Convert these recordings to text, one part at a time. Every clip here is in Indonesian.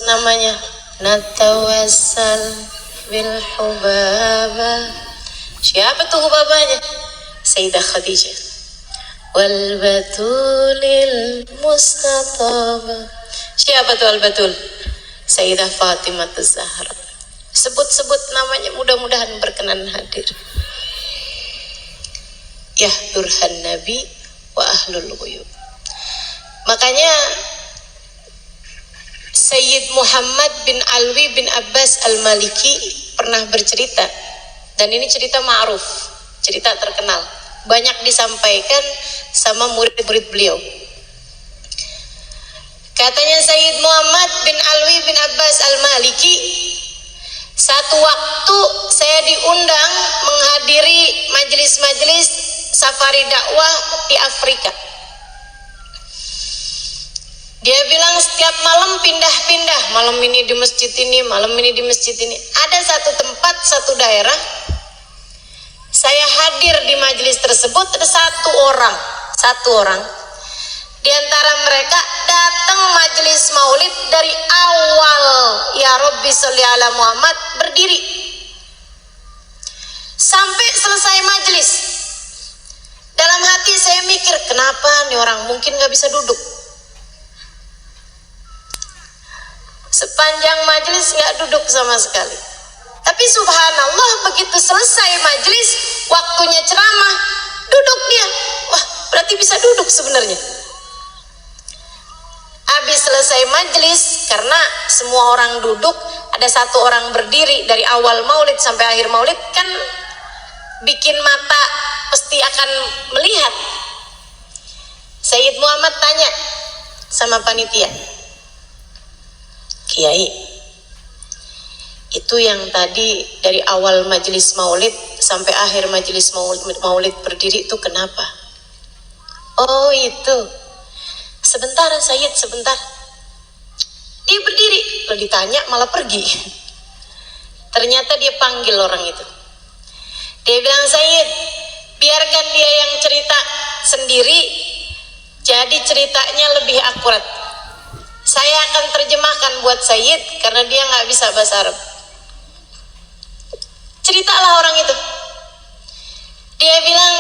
namanya. Natawassal bil hubaba. Siapa tuh hubabanya? Sayyidah Khadijah. Wal batulil mustataba. Siapa tuh al batul? Sayyidah Fatimah Az-Zahra. Sebut-sebut namanya, mudah-mudahan berkenan hadir. Ya durhan Nabi wa ahlul ghuyub. Makanya Sayyid Muhammad bin Alwi bin Abbas Al-Maliki pernah bercerita, dan ini cerita ma'ruf, cerita terkenal, banyak disampaikan sama murid-murid beliau. Katanya Sayyid Muhammad bin Alwi bin Abbas Al-Maliki, satu waktu saya diundang menghadiri majelis-majelis safari dakwah di Afrika. Dia bilang setiap malam pindah-pindah, malam ini di masjid ini, malam ini di masjid ini. Ada satu tempat, satu daerah, saya hadir di majelis tersebut, ada satu orang. Di antara mereka datang majelis maulid dari awal, ya Rabbi sholli ala Muhammad, berdiri sampai selesai majelis. Dalam hati saya mikir, kenapa nih orang mungkin gak bisa duduk? Sepanjang majelis gak duduk sama sekali. Tapi subhanallah, begitu selesai majelis, waktunya ceramah, duduk dia. Wah, berarti bisa duduk sebenarnya. Habis selesai majelis, karena semua orang duduk, ada satu orang berdiri dari awal maulid sampai akhir maulid, kan bikin mata pasti akan melihat. Sayyid Muhammad tanya sama panitia, Kiai, itu yang tadi dari awal majelis maulid sampai akhir majelis maulid berdiri itu kenapa? Oh itu, sebentar Sayyid, sebentar. Dia berdiri, lalu ditanya malah pergi. Ternyata dia panggil orang itu. Dia bilang, Sayyid, biarkan dia yang cerita sendiri, jadi ceritanya lebih akurat. Saya akan terjemahkan buat Sayyid karena dia nggak bisa bahasa Arab. Ceritalah orang itu. Dia bilang,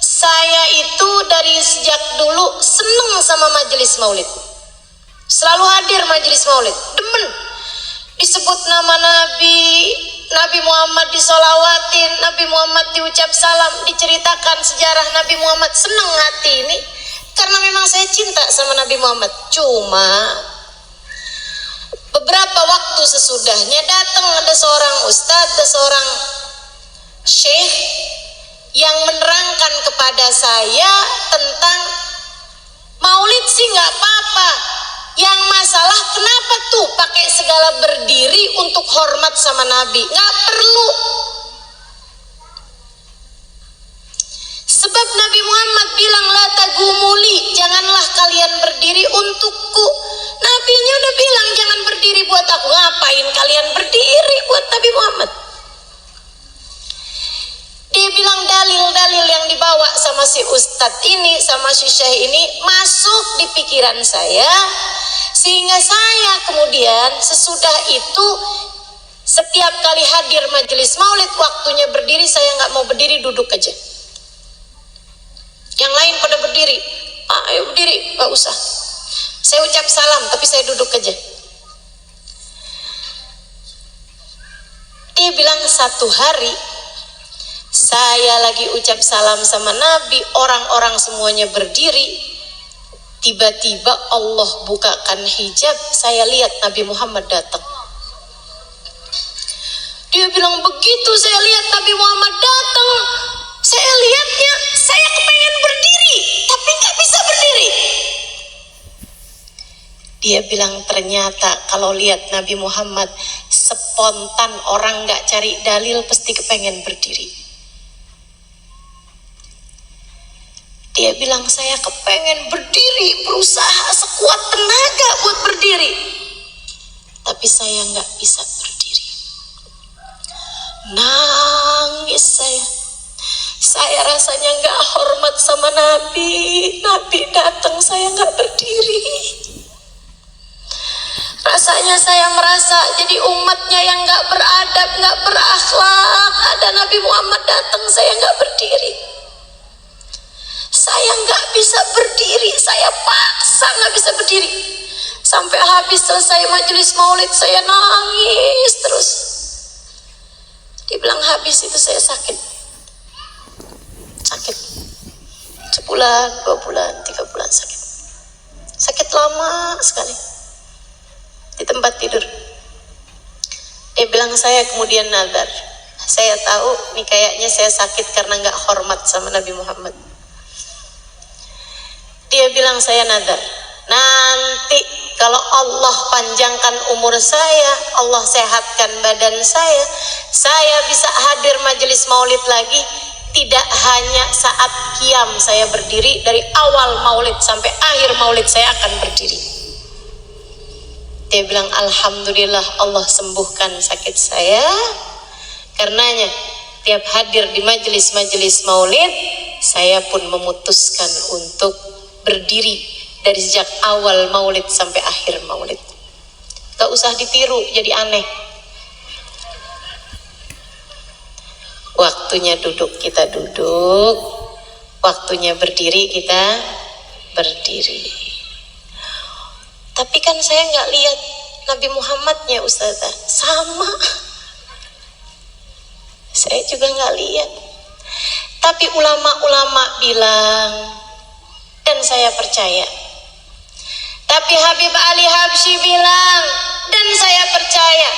saya itu dari sejak dulu seneng sama majelis maulid. Selalu hadir majelis maulid, demen. Disebut nama Nabi Muhammad disolawatin, Nabi Muhammad diucap salam, diceritakan sejarah Nabi Muhammad. Seneng hati ini karena memang saya cinta sama Nabi Muhammad. Cuma beberapa waktu sesudahnya datang ada seorang ustadz, ada seorang syekh yang menerangkan kepada saya tentang maulid sih nggak apa-apa, yang masalah kenapa tuh pakai segala berdiri untuk hormat sama Nabi, nggak perlu. Sebab Nabi Muhammad bilang la tagumuli, janganlah kalian berdiri untukku. Nabinya udah bilang jangan berdiri buat aku, ngapain kalian berdiri buat Nabi Muhammad? Dia bilang dalil-dalil yang dibawa sama si ustadz ini, sama si syekh ini masuk di pikiran saya, sehingga saya kemudian sesudah itu setiap kali hadir majelis maulid waktunya berdiri, saya nggak mau berdiri, duduk aja. Yang lain pada berdiri, ayo berdiri, nggak usah. Saya ucap salam, tapi saya duduk aja. Dia bilang satu hari saya lagi ucap salam sama Nabi, orang-orang semuanya berdiri. Tiba-tiba Allah bukakan hijab, saya lihat Nabi Muhammad datang. Dia bilang begitu saya lihat Nabi Muhammad datang, saya lihatnya, saya kepengen berdiri, tapi nggak bisa berdiri. Dia bilang ternyata kalau lihat Nabi Muhammad spontan, orang nggak cari dalil pasti kepengen berdiri. Dia bilang saya kepengen berdiri, berusaha sekuat tenaga buat berdiri, tapi saya nggak bisa berdiri. Nangis saya rasanya nggak hormat sama Nabi. Nabi datang saya nggak berdiri. Rasanya saya merasa jadi umatnya yang gak beradab, gak berakhlak. Ada Nabi Muhammad datang, saya gak berdiri. Saya gak bisa berdiri, saya paksa gak bisa berdiri. Sampai habis selesai majelis maulid saya nangis terus. Dibilang habis itu saya sakit. Sakit. Sebulan, 2 bulan, 3 bulan sakit. Sakit lama sekali. Di tempat tidur. Dia bilang, saya kemudian nazar. Saya tahu nih kayaknya saya sakit karena gak hormat sama Nabi Muhammad. Dia bilang, saya nazar, nanti kalau Allah panjangkan umur saya, Allah sehatkan badan saya bisa hadir majelis maulid lagi. Tidak hanya saat qiyam saya berdiri, dari awal maulid sampai akhir maulid saya akan berdiri. Dia bilang, alhamdulillah Allah sembuhkan sakit saya. Karenanya tiap hadir di majelis-majelis maulid, saya pun memutuskan untuk berdiri dari sejak awal maulid sampai akhir maulid. Gak usah ditiru jadi aneh. Waktunya duduk kita duduk, waktunya berdiri kita berdiri. Tapi kan saya nggak lihat Nabi Muhammadnya, Ustazah. Sama, saya juga nggak lihat. Tapi ulama-ulama bilang, dan saya percaya. Tapi Habib Ali Habsyi bilang, dan saya percaya.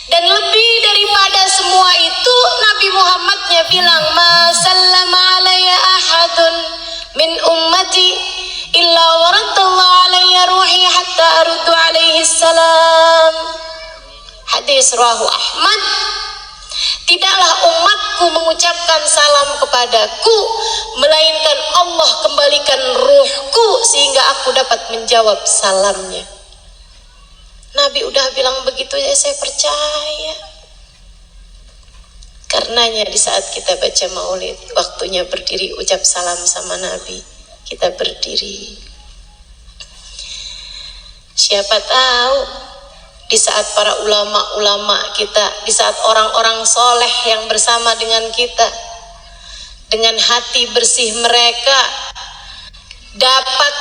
Dan lebih daripada semua itu, Nabi Muhammadnya bilang, ma sallama alayya ahadun min ummati illa waradallahu alayya ruhi hatta aruddu alaihi salam. Hadis rawahu Ahmad. Tidaklah umatku mengucapkan salam kepadaku, melainkan Allah kembalikan ruhku sehingga aku dapat menjawab salamnya. Nabi udah bilang begitu, ya saya percaya. Karenanya di saat kita baca maulid, waktunya berdiri ucap salam sama Nabi, kita berdiri. Siapa tahu di saat para ulama-ulama kita, di saat orang-orang soleh yang bersama dengan kita, dengan hati bersih mereka dapat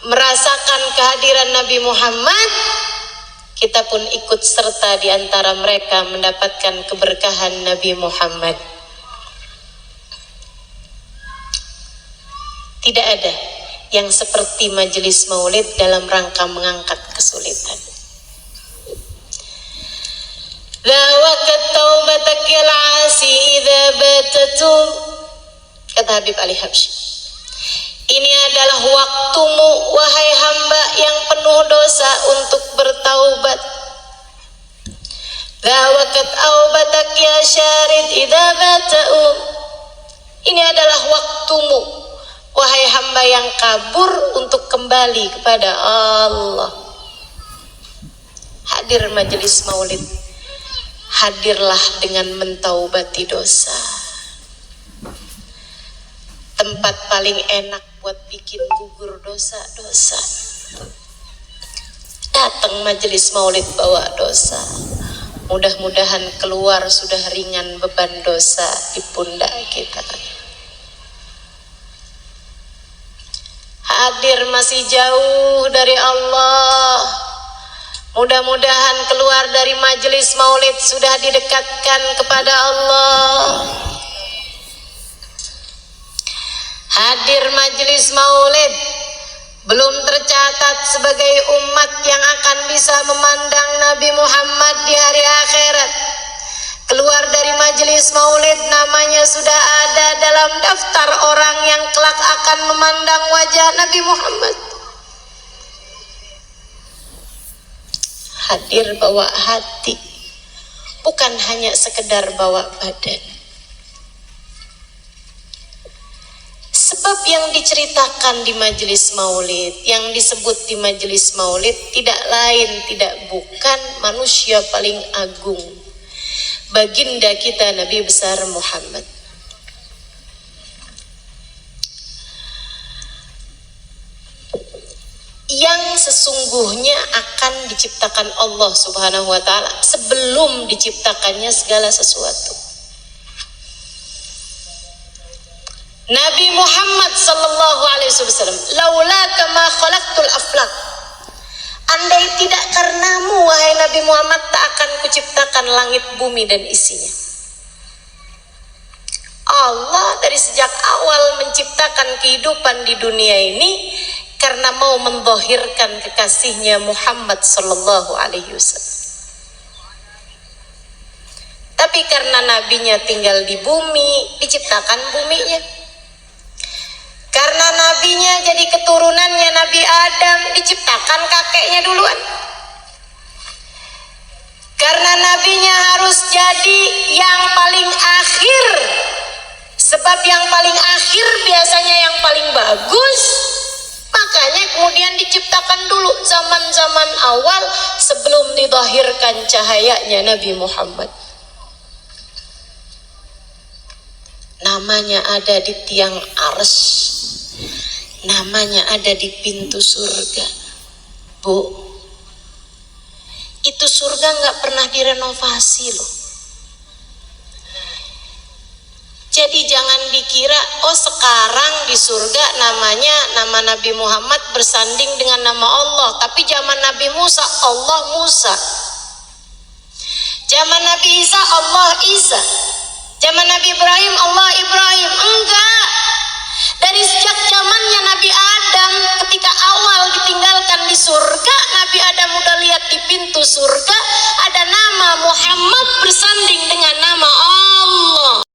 merasakan kehadiran Nabi Muhammad, kita pun ikut serta di antara mereka mendapatkan keberkahan Nabi Muhammad. Tidak ada yang seperti majelis maulid dalam rangka mengangkat kesulitan. Zawakat taubatak yal asi idza batatum, kata Habib Ali Habsyi. Ini adalah waktumu, wahai hamba yang penuh dosa, untuk bertaubat. Zawakat aubatak ya syarid idza bata'um. Ini adalah waktumu, wahai hamba yang kabur, untuk kembali kepada Allah. Hadir majelis maulid, hadirlah dengan mentaubati dosa. Tempat paling enak buat bikin gugur dosa-dosa. Datang majelis maulid bawa dosa. Mudah-mudahan keluar sudah ringan beban dosa di pundak kita. Hadir masih jauh dari Allah. Mudah-mudahan keluar dari majelis maulid sudah didekatkan kepada Allah. Hadir majelis maulid belum tercatat sebagai umat yang akan bisa memandang Nabi Muhammad di hari akhirat. Keluar dari majelis maulid namanya sudah ada dalam daftar orang yang kelak akan memandang wajah Nabi Muhammad. Hadir bawa hati, bukan hanya sekedar bawa badan. Sebab yang diceritakan di majelis maulid, yang disebut di majelis maulid, tidak lain tidak bukan manusia paling agung, baginda kita Nabi besar Muhammad. Yang sesungguhnya akan diciptakan Allah Subhanahu wa taala sebelum diciptakannya segala sesuatu. Nabi Muhammad sallallahu alaihi wasallam, laula kama khalaqtul aflaq. Andai tidak karenamu wahai Nabi Muhammad, tak akan kuciptakan langit bumi dan isinya. Allah dari sejak awal menciptakan kehidupan di dunia ini karena mau mendhahirkan kekasihnya Muhammad sallallahu alaihi wasallam. Tapi karena nabinya tinggal di bumi, diciptakan buminya. Karena nabinya jadi keturunannya Nabi Adam, diciptakan kakeknya duluan. Karena nabinya harus jadi yang paling akhir, sebab yang paling akhir biasanya yang paling bagus. Makanya kemudian diciptakan dulu zaman-zaman awal sebelum didhahirkan cahayanya Nabi Muhammad. Namanya ada di tiang arsy, namanya ada di pintu surga. Bu, itu surga nggak pernah direnovasi loh. Jadi jangan dikira oh sekarang di surga namanya nama Nabi Muhammad bersanding dengan nama Allah, tapi zaman Nabi Musa Allah Musa, zaman Nabi Isa Allah Isa, zaman Nabi Ibrahim Allah Ibrahim. Enggak. Dari sejak zamannya Nabi Adam, ketika awal ditinggalkan di surga, Nabi Adam udah lihat di pintu surga ada nama Muhammad bersanding dengan nama Allah.